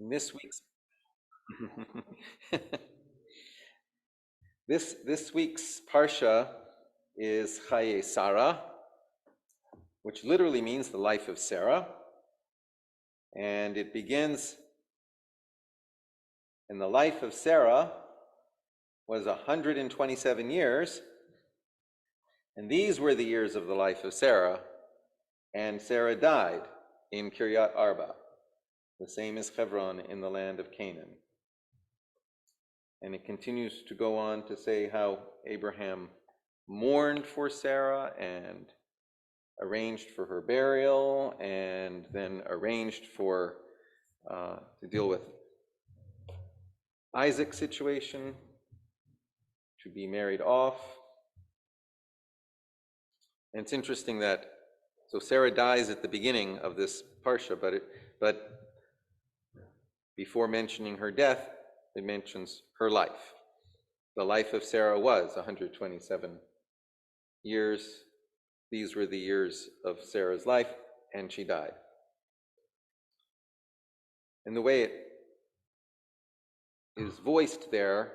This week's this week's parsha is Chaye Sarah, which literally means the life of Sarah, and it begins. And the life of Sarah was 127 years, and these were the years of the life of Sarah. And Sarah died in Kiryat Arba, the same as Hebron in the land of Canaan. And it continues to go on to say how Abraham mourned for Sarah and arranged for her burial, and then arranged for to deal with Isaac's situation, to be married off. And it's interesting that, so Sarah dies at the beginning of this parsha, but before mentioning her death, it mentions her life. The life of Sarah was 127 years. These were the years of Sarah's life, and she died. And the way it is voiced there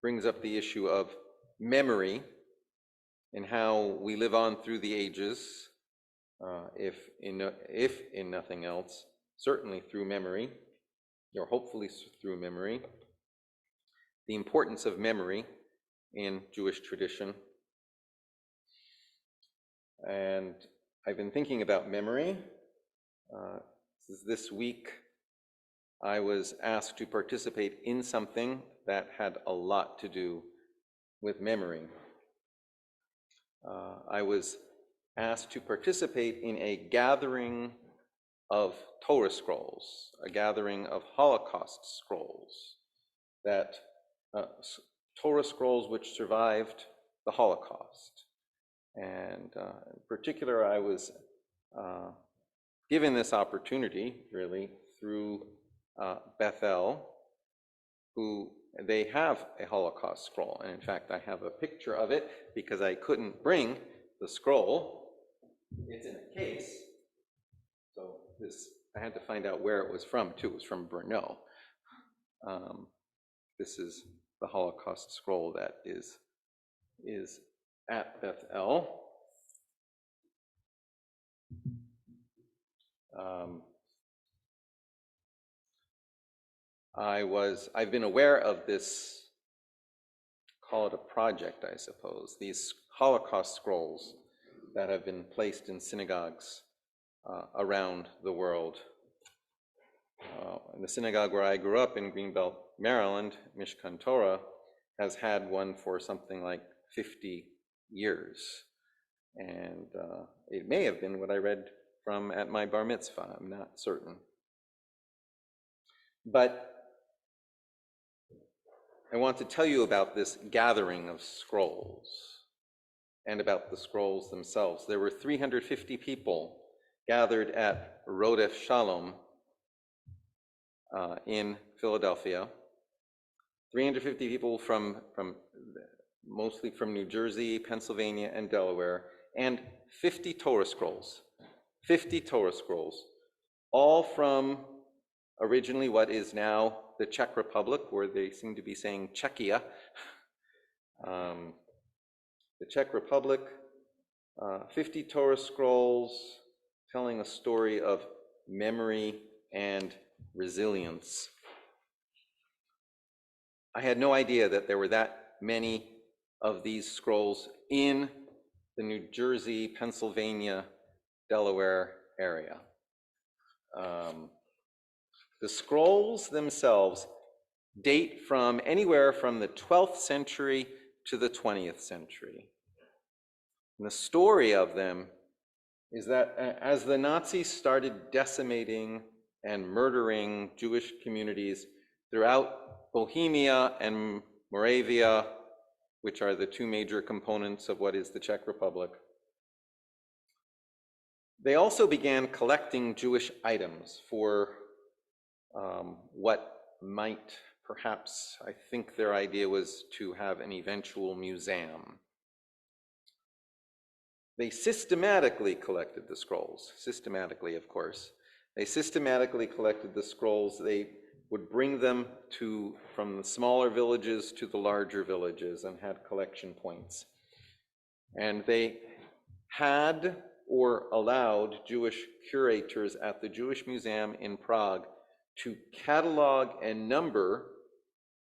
brings up the issue of memory and how we live on through the ages, if in nothing else, certainly through memory, or hopefully through memory. The importance of memory in Jewish tradition. And I've been thinking about memory. This week, I was asked to participate in something that had a lot to do with memory. I was asked to participate in a gathering of Torah scrolls, a gathering of Holocaust scrolls, Torah scrolls which survived the Holocaust. And in particular, I was given this opportunity, really, through Bethel, who they have a Holocaust scroll. And in fact, I have a picture of it because I couldn't bring the scroll. It's in a case. So I had to find out where it was from, too. It was from Brno. This is the Holocaust scroll that is at Bethel. I've been aware of this, call it a project, I suppose, these Holocaust scrolls that have been placed in synagogues around the world. The synagogue where I grew up in Greenbelt, Maryland, Mishkan Torah, has had one for something like 50 years. And it may have been what I read from at my bar mitzvah, I'm not certain. But I want to tell you about this gathering of scrolls and about the scrolls themselves. There were 350 people gathered at Rodef Shalom in Philadelphia. 350 people from mostly from New Jersey, Pennsylvania, and Delaware, and 50 Torah scrolls. 50 Torah scrolls, all from originally what is now the Czech Republic, where they seem to be saying Czechia. The Czech Republic, 50 Torah scrolls telling a story of memory and resilience. I had no idea that there were that many of these scrolls in the New Jersey, Pennsylvania, Delaware area. The scrolls themselves date from anywhere from the 12th century to the 20th century. And the story of them is that as the Nazis started decimating and murdering Jewish communities throughout Bohemia and Moravia, which are the two major components of what is the Czech Republic, they also began collecting Jewish items for what might perhaps, I think their idea was to have an eventual museum. They systematically collected the scrolls, systematically, of course. They systematically collected the scrolls. They would bring them from the smaller villages to the larger villages and had collection points. And they had or allowed Jewish curators at the Jewish Museum in Prague to catalog and number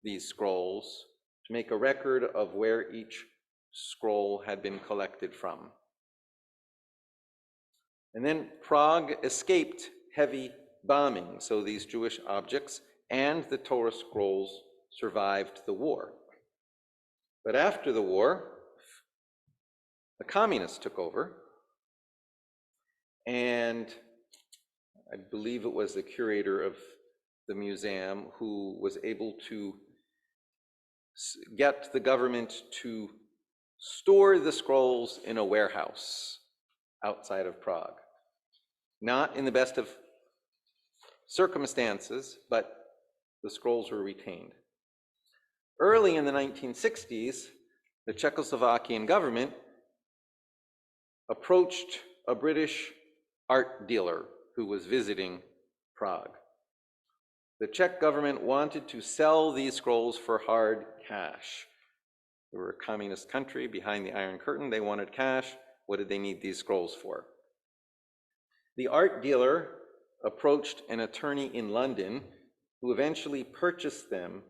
these scrolls to make a record of where each scroll had been collected from. And then Prague escaped heavy bombing, so these Jewish objects and the Torah scrolls survived the war. But after the war, the communists took over, and I believe it was the curator of the museum who was able to get the government to store the scrolls in a warehouse outside of Prague. Not in the best of circumstances, but the scrolls were retained. Early in the 1960s, the Czechoslovakian government approached a British art dealer who was visiting Prague. The Czech government wanted to sell these scrolls for hard cash. They were a communist country behind the Iron Curtain. They wanted cash. What did they need these scrolls for? The art dealer approached an attorney in London who eventually purchased them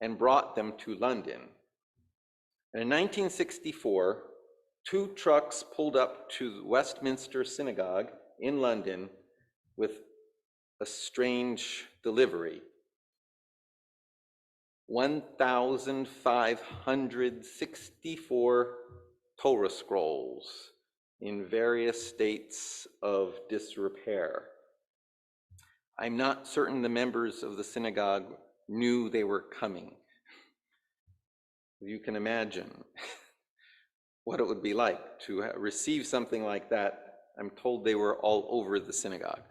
and brought them to London. And in 1964, 2 trucks pulled up to the Westminster Synagogue in London with a strange delivery. 1,564 Torah scrolls in various states of disrepair. I'm not certain the members of the synagogue knew they were coming. You can imagine what it would be like to receive something like that. I'm told they were all over the synagogue.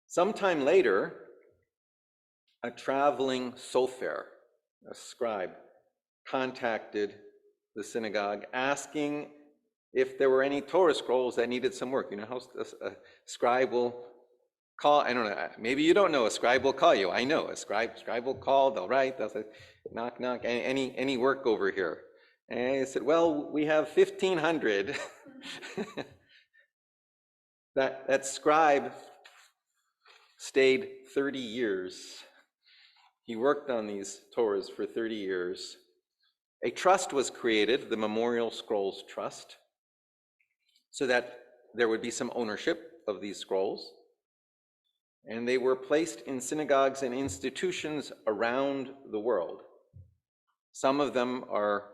Sometime later, a traveling sofer, a scribe, contacted the synagogue asking if there were any Torah scrolls that needed some work. You know how a scribe will call? I don't know, maybe you don't know, a scribe will call you. I know, a scribe will call, they'll write, they'll say, knock, knock, any work over here. And I said, well, we have 1,500. That scribe stayed 30 years. He worked on these Torahs for 30 years. A trust was created, the Memorial Scrolls Trust, so that there would be some ownership of these scrolls. And they were placed in synagogues and institutions around the world. Some of them are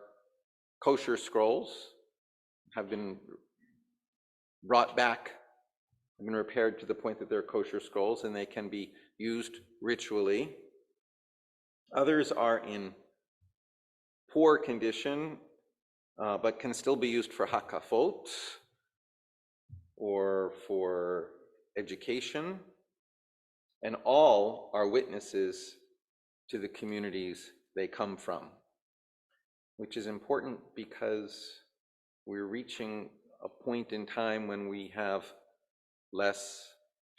kosher scrolls, have been brought back, have been repaired to the point that they're kosher scrolls and they can be used ritually. Others are in poor condition, but can still be used for hakafot or for education. And all are witnesses to the communities they come from, which is important because we're reaching a point in time when we have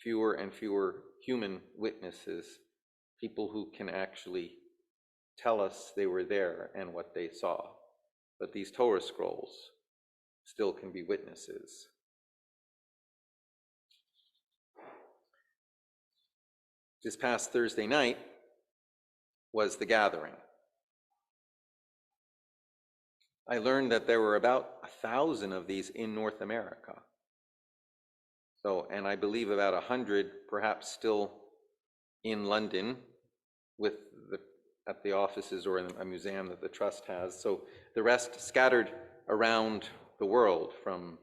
fewer and fewer human witnesses, people who can actually tell us they were there and what they saw. But these Torah scrolls still can be witnesses. This past Thursday night was the gathering. I learned that there were about 1,000 of these in North America. And I believe about 100 perhaps still in London at the offices or in a museum that the trust has. So the rest scattered around the world, from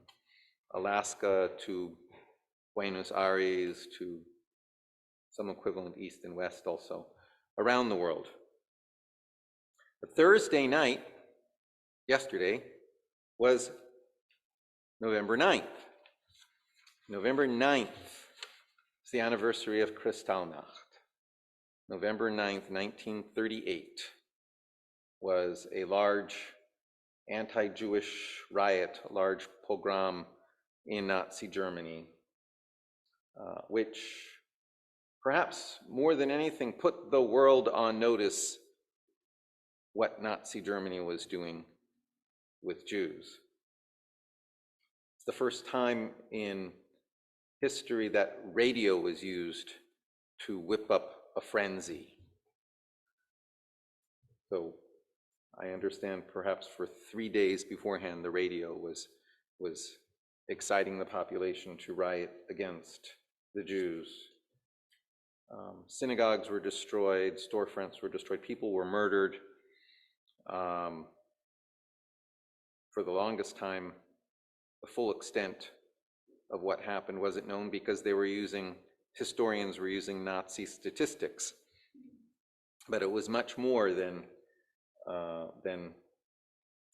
Alaska to Buenos Aires to some equivalent east and west also, around the world. But Thursday night, yesterday, was November 9th. November 9th is the anniversary of Kristallnacht. November 9th, 1938, was a large anti-Jewish riot, a large pogrom in Nazi Germany. which perhaps more than anything put the world on notice what Nazi Germany was doing with Jews. It's the first time in history that radio was used to whip up a frenzy. So I understand perhaps for 3 days beforehand, the radio was exciting the population to riot against the Jews. Synagogues were destroyed, storefronts were destroyed, people were murdered. For the longest time, the full extent of what happened wasn't known because historians were using Nazi statistics. But it was much more than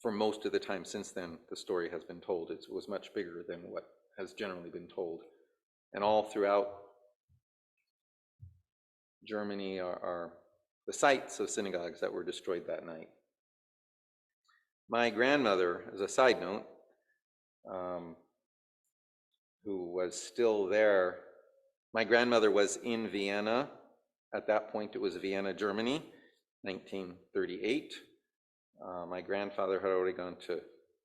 for most of the time since then the story has been told. It was much bigger than what has generally been told. And all throughout Germany are the sites of synagogues that were destroyed that night. My grandmother, as a side note, who was still there, my grandmother was in Vienna. At that point, it was Vienna, Germany, 1938. My grandfather had already gone to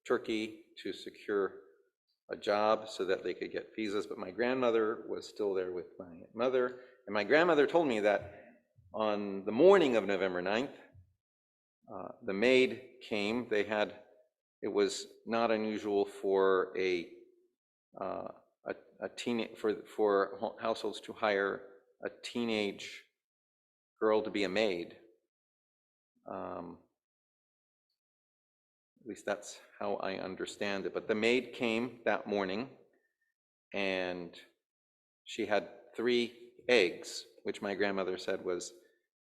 Turkey to secure a job so that they could get visas, but my grandmother was still there with my mother. And my grandmother told me that on the morning of November 9th, the maid came. It was not unusual for for households to hire a teenage girl to be a maid. At least that's how I understand it. But the maid came that morning, and she had 3 eggs, which my grandmother said was,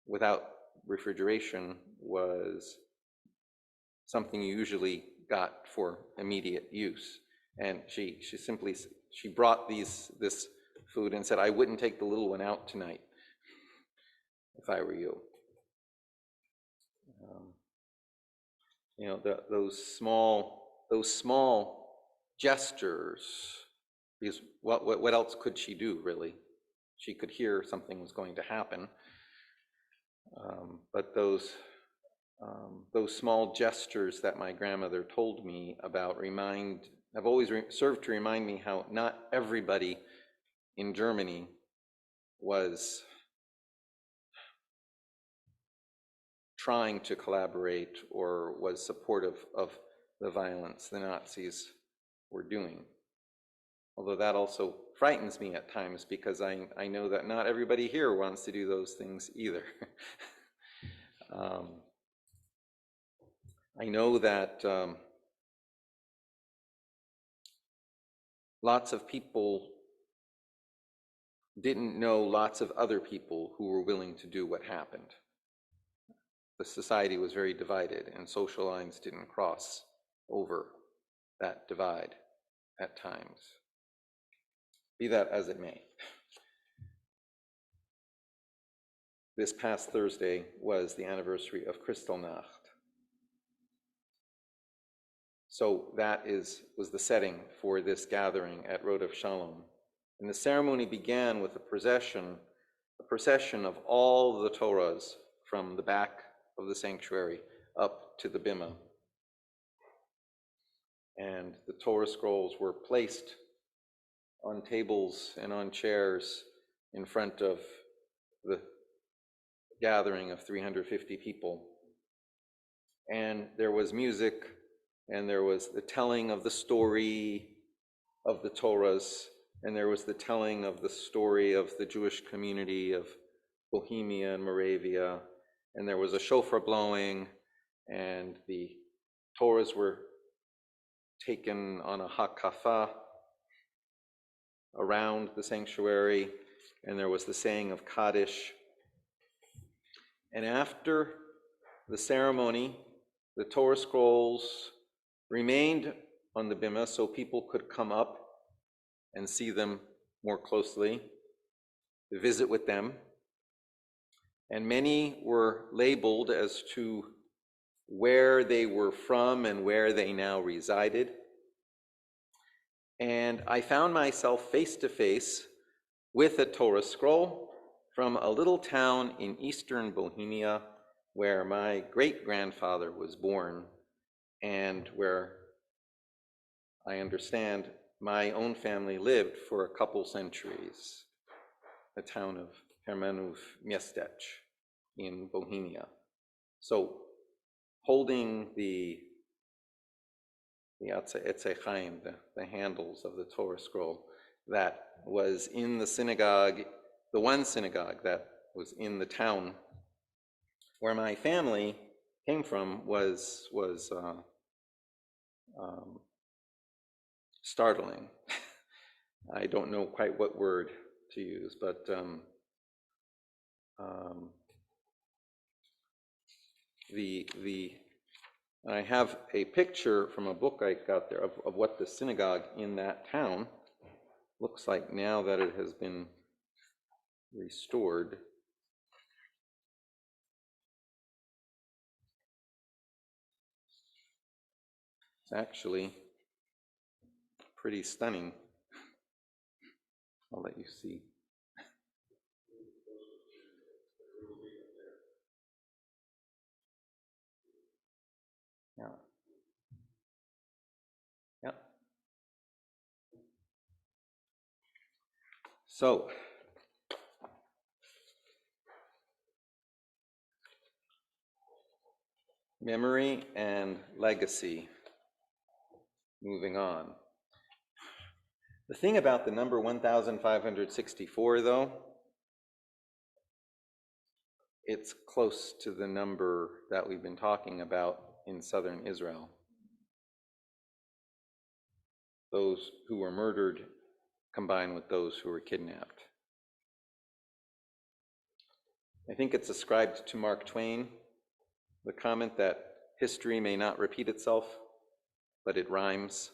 without refrigeration, was something you usually got for immediate use. And she brought this food and said, "I wouldn't take the little one out tonight if I were you." Those small gestures, because what else could she do, really? She could hear something was going to happen, but those small gestures that my grandmother told me about have always served to remind me how not everybody in Germany was trying to collaborate or was supportive of the violence the Nazis were doing. Although that also frightens me at times, because I know that not everybody here wants to do those things either. I know that lots of people didn't know lots of other people who were willing to do what happened. The society was very divided, and social lines didn't cross over that divide at times. Be that as it may. This past Thursday was the anniversary of Kristallnacht. So that was the setting for this gathering at Road of Shalom. And the ceremony began with a procession of all the Torahs from the back of the sanctuary up to the bima. And the Torah scrolls were placed on tables and on chairs in front of the gathering of 350 people. And there was music, and there was the telling of the story of the Torahs, and there was the telling of the story of the Jewish community of Bohemia and Moravia, and there was a shofar blowing, and the Torahs were taken on a hakafa around the sanctuary, and there was the saying of Kaddish. And after the ceremony, the Torah scrolls remained on the bima so people could come up and see them more closely, visit with them. And many were labeled as to where they were from and where they now resided. And I found myself face to face with a Torah scroll from a little town in eastern Bohemia where my great-grandfather was born and where I understand my own family lived for a couple centuries, the town of Hermanów Miasteczk in Bohemia. So holding the Etzei Chaim, the handles of the Torah scroll that was in the synagogue, the one synagogue that was in the town where my family came from, was startling. I don't know quite what word to use, but I have a picture from a book I got there of what the synagogue in that town looks like now that it has been restored. It's actually pretty stunning. I'll let you see. Yeah. Yeah. So, memory and legacy. Moving on. The thing about the number 1564, though, it's close to the number that we've been talking about in southern Israel. Those who were murdered combined with those who were kidnapped. I think it's ascribed to Mark Twain, the comment that history may not repeat itself, but it rhymes.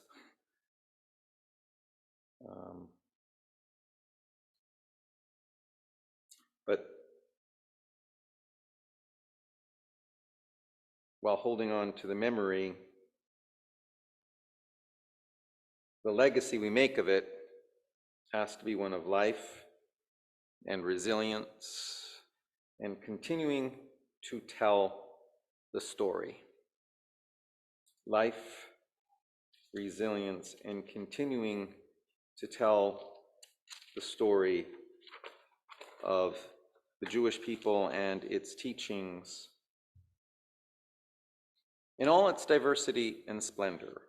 But while holding on to the memory, the legacy we make of it has to be one of life and resilience and continuing to tell the story. Life, resilience, and continuing to tell the story of the Jewish people and its teachings in all its diversity and splendor.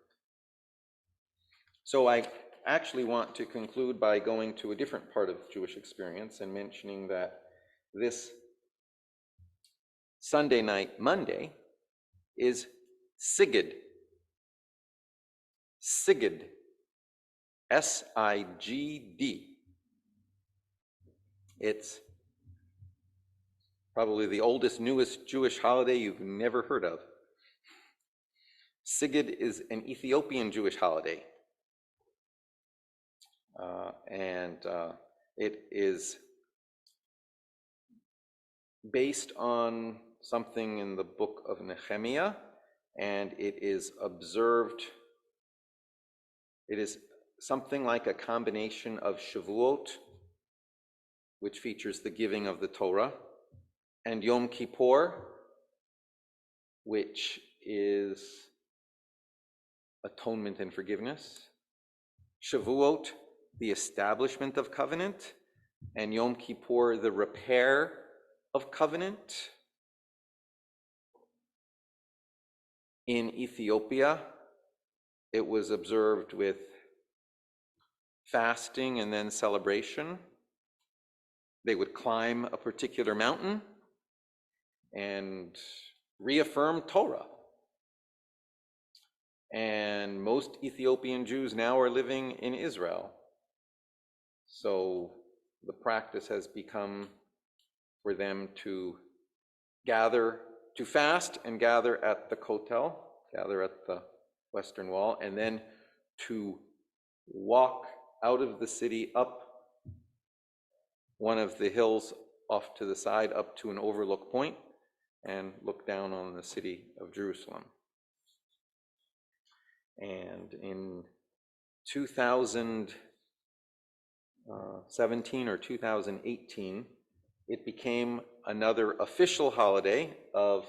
So I actually want to conclude by going to a different part of Jewish experience and mentioning that this Sunday night, Monday, is Sigid. Sigid. S-I-G-D. It's probably the oldest, newest Jewish holiday you've never heard of. Sigid is an Ethiopian Jewish holiday. It is based on something in the book of Nehemiah, and it is observed. It is something like a combination of Shavuot, which features the giving of the Torah, and Yom Kippur, which is atonement and forgiveness. Shavuot, the establishment of covenant, and Yom Kippur, the repair of covenant. In Ethiopia, it was observed with fasting and then celebration. They would climb a particular mountain and reaffirm Torah. And most Ethiopian Jews now are living in Israel. So the practice has become for them to gather, to fast and gather at the Kotel, gather at the Western Wall, and then to walk out of the city up one of the hills off to the side up to an overlook point and look down on the city of Jerusalem. And in 2000, 2017 or 2018, it became another official holiday of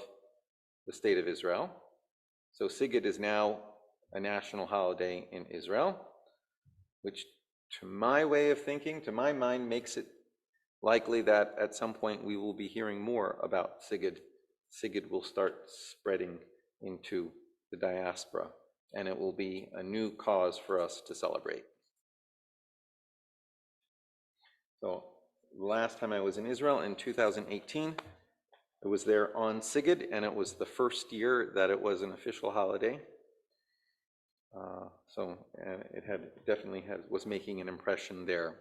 the State of Israel. So Sigid is now a national holiday in Israel, which to my way of thinking, to my mind, makes it likely that at some point we will be hearing more about Sigid. Sigid will start spreading into the diaspora, and it will be a new cause for us to celebrate. So the last time I was in Israel in 2018, I was there on Sigid, and it was the first year that it was an official holiday. And it definitely was making an impression there.